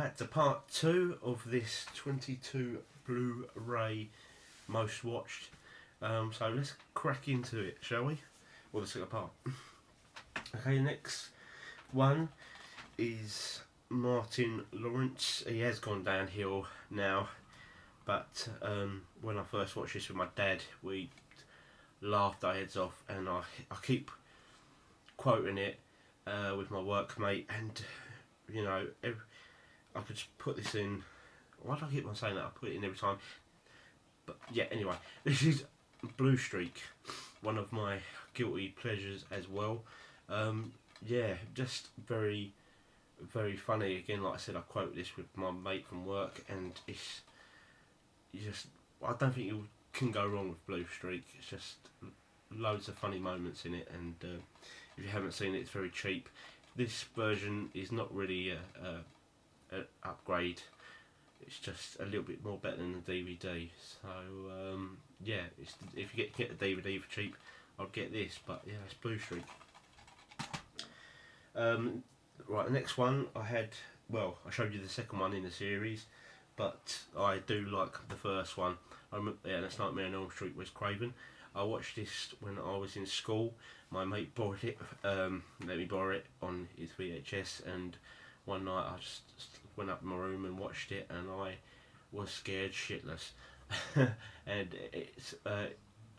back to part 2 of this 22 Blu-Ray most watched. So let's crack into it, shall we? Or the second part. Okay, next one is Martin Lawrence. He has gone downhill now, but when I first watched this with my dad, we laughed our heads off, and I keep quoting it with my workmate, and you know, I could just put this in. Why do I keep on saying that? I put it in every time. But yeah, anyway, this is Blue Streak, one of my guilty pleasures as well. Yeah, just very, very funny. Again, like I said, I quote this with my mate from work, and it's just, I don't think you can go wrong with Blue Streak. It's just loads of funny moments in it, and if you haven't seen it, it's very cheap. This version is not really an upgrade. It's just a little bit more better than the DVD. So yeah, if you get the DVD for cheap, I'd get this. But yeah, it's Blue Streak. Right, the next one I had. Well, I showed you the second one in the series, but I do like the first one. I remember, yeah, that's Nightmare on Elm Street, Wes Craven. I watched this when I was in school. My mate borrowed it, let me borrow it on his VHS, and one night I just went up in my room and watched it, and I was scared shitless. And it's I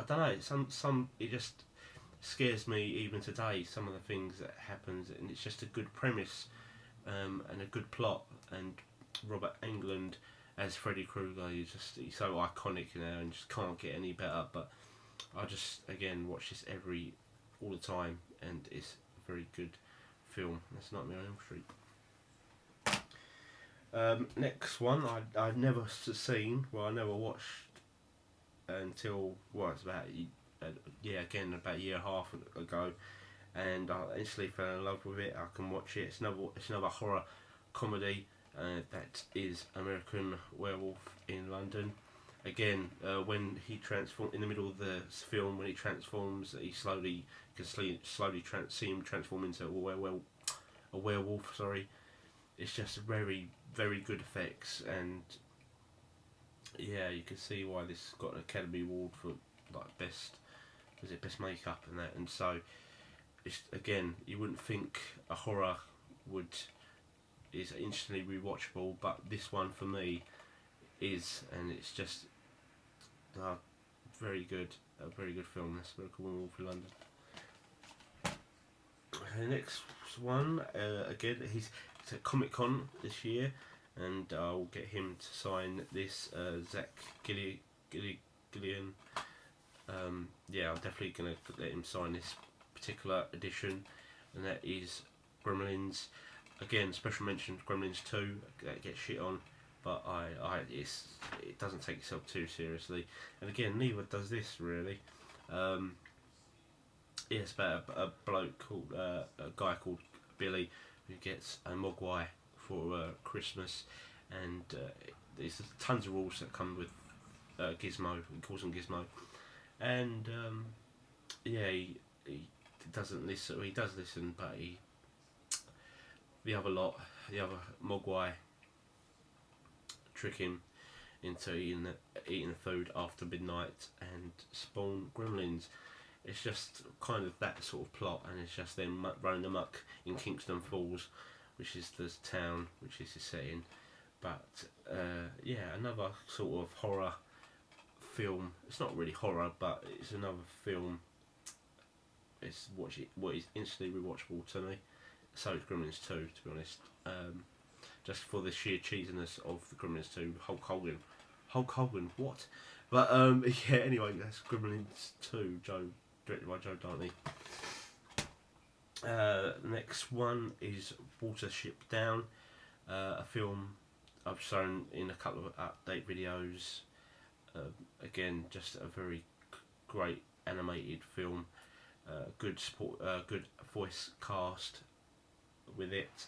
don't know, it just scares me even today. Some of the things that happens, and it's just a good premise and a good plot. And Robert Englund as Freddy Krueger, he's so iconic now, and just can't get any better. But I just again watch this all the time, and it's a very good film. That's Nightmare on Elm Street. Next one I've never seen. Well, I never watched until it's about about a year and a half ago, and I instantly fell in love with it. I can watch it. It's another horror comedy. That is American Werewolf in London. Again, when he transforms in the middle of the film, when he transforms, he slowly see him transform into a werewolf. Sorry, it's just very, very good effects, and yeah, you can see why this got an Academy Award for like best makeup and that. And so, it's again, you wouldn't think a horror is instantly rewatchable, but this one for me is, and it's just very good, a very good film. That's American Werewolf in London. The next one, again, he's at Comic Con this year, and I'll get him to sign this. Zach Gillian. Yeah, I'm definitely gonna let him sign this particular edition, and that is Gremlins. Again, special mention Gremlins 2. That gets shit on, but it doesn't take itself too seriously, and again, neither does this really. Yeah, it's about a bloke called a guy called Billy who gets a mogwai for Christmas, and there's tons of rules that come with Gizmo. He calls him Gizmo, and yeah, he doesn't listen. He does listen, but the other mogwai trick him into eating the food after midnight and spawn gremlins. It's just kind of that sort of plot, and it's just them running amok in Kingston Falls, which is the town which is the setting. But yeah, another sort of horror film. It's not really horror, but it's another film. It's what is instantly rewatchable to me. So it's Gremlins 2, to be honest. Just for the sheer cheesiness of the Gremlins 2. Hulk Hogan, what? But yeah, anyway, that's Gremlins 2, directed by Joe Dante. Next one is Watership Down, a film I've shown in a couple of update videos. Again, just a very great animated film. Good voice cast with it.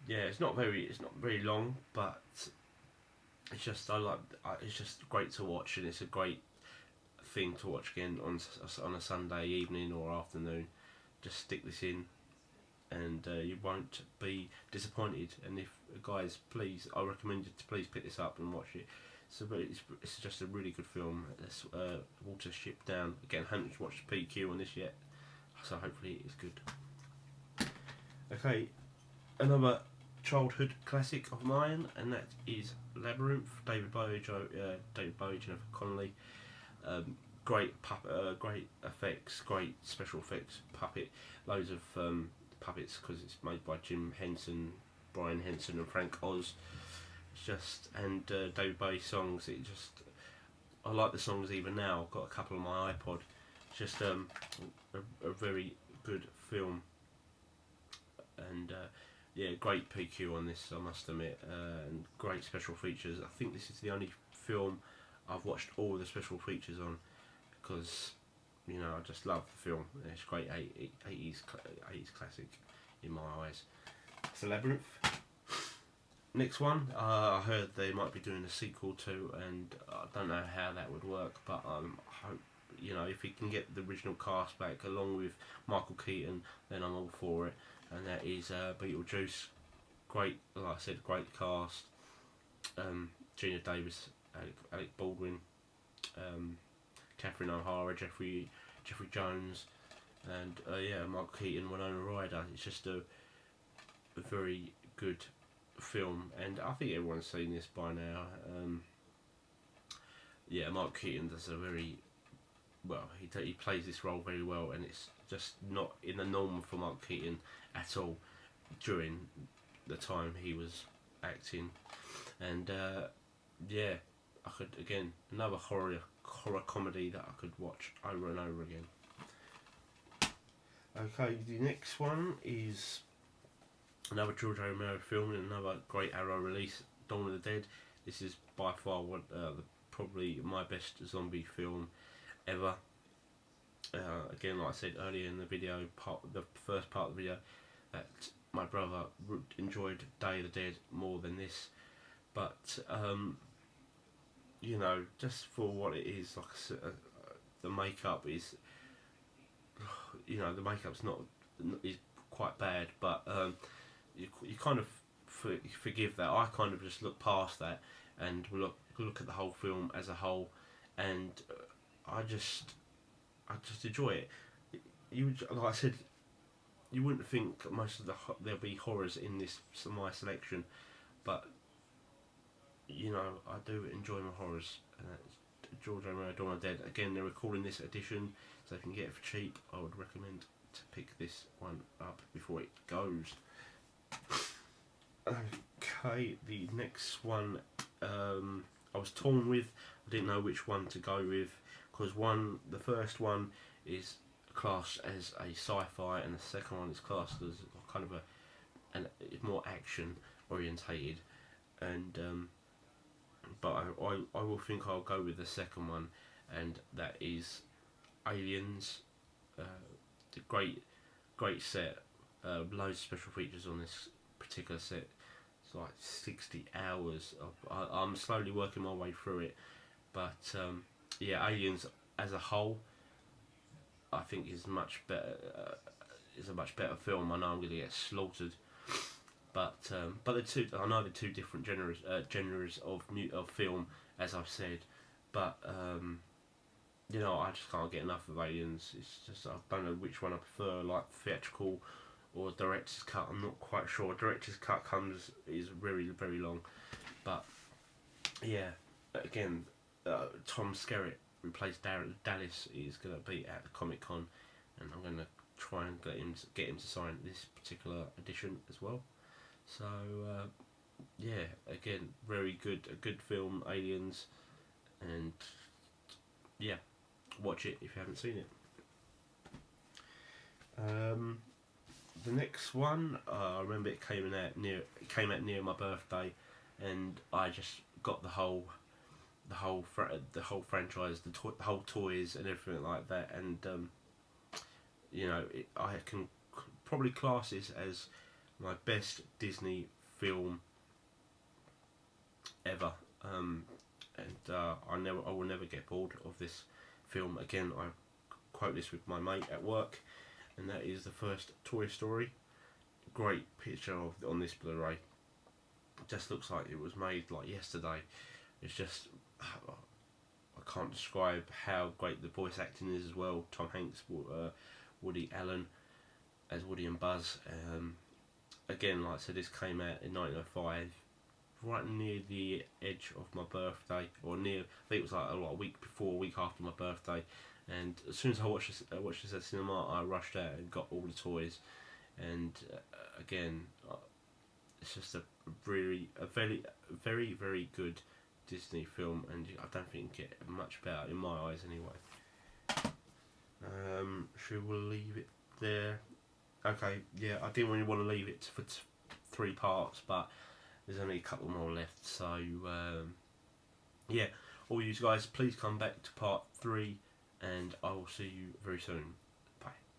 Yeah, it's not very long, but it's just it's just great to watch, and it's a great thing to watch again on a Sunday evening or afternoon. Just stick this in and you won't be disappointed. And if guys, please, I recommend you to please pick this up and watch it. It's just a really good film. It's Watership Down. Again, I haven't watched PQ on this yet, so hopefully it's good. Okay, another childhood classic of mine, and that is Labyrinth. David Bowie, Jennifer Connelly. Great great effects, great special effects, loads of puppets, because it's made by Jim Henson, Brian Henson, and Frank Oz. It's just, and David Bowie songs. I like the songs even now. I've got a couple on my iPod. It's just a very good film, and yeah, great PQ on this, I must admit, and great special features. I think this is the only film I've watched all the special features on, because you know, I just love the film. It's great 80s classic in my eyes. It's a Labyrinth. Next one, I heard they might be doing a sequel to, and I don't know how that would work, but I hope, you know, if he can get the original cast back along with Michael Keaton, then I'm all for it. And that is Beetlejuice. Great, like I said, great cast. Gina Davis, Alec Baldwin, Catherine O'Hara, Jeffrey Jones, and yeah, Michael Keaton, Winona Ryder. It's just a very good film, and I think everyone's seen this by now. Yeah, Michael Keaton does a very well. He plays this role very well, and it's just not in the norm for Michael Keaton at all during the time he was acting. And yeah, I could, again, another horror comedy that I could watch over and over again. Okay, the next one is another George A. Romero film and another great Arrow release, Dawn of the Dead. This is by far probably my best zombie film ever. Again, like I said earlier in the video, the first part of the video, that my brother enjoyed Day of the Dead more than this, but you know, just for what it is, like the makeup is, you know, the makeup's is quite bad, but you kind of forgive that. I kind of just look past that and look at the whole film as a whole, and I just enjoy it. Like I said, you wouldn't think most of there'll be horrors in this, my selection, but you know, I do enjoy my horrors. George Romero, Dawn of the Dead. Again, they're recording this edition, so if you can get it for cheap, I would recommend to pick this one up before it goes. Okay, the next one I was torn with. I didn't know which one to go with, because the first one is classed as a sci-fi, and the second one is classed as kind of a more action orientated, and but I will think I'll go with the second one, and that is Aliens. The great set, loads of special features on this particular set. It's like 60 hours of, I'm slowly working my way through it, but yeah, Aliens as a whole, I think is much better. Is a much better film. I know I'm going to get slaughtered, but the two, I know the two different genres of film, as I've said, but you know, I just can't get enough of Aliens. It's just, I don't know which one I prefer, like theatrical or director's cut. I'm not quite sure. Director's cut is very, very long, but yeah, again, Tom Skerritt, who plays Dallas, is going to be at the Comic-Con, and I'm going to try and get him to sign this particular edition as well. So yeah, again, very good, a good film, Aliens, and yeah, watch it if you haven't seen it. The next one, I remember it came out near my birthday, and I just got the whole franchise, the whole toys and everything like that, and you know, I can probably class this as my best Disney film ever, and I will never get bored of this film. Again, I quote this with my mate at work, and that is the first Toy Story. great picture of on this Blu-ray. It just looks like it was made like yesterday. It's just, I can't describe how great the voice acting is as well. Tom Hanks, Woody Allen as Woody and Buzz. Again, like I said, this came out in 1905, right near the edge of my birthday, or near, I think it was like a week before, a week after my birthday. And as soon as I watched this at the cinema, I rushed out and got all the toys. And again, it's just a very, very good Disney film, and I don't think you get much better in my eyes anyway. Should we leave it there? Okay, yeah, I didn't really want to leave it for 3 parts, but there's only a couple more left, so yeah, all you guys, please come back to part 3, and I will see you very soon.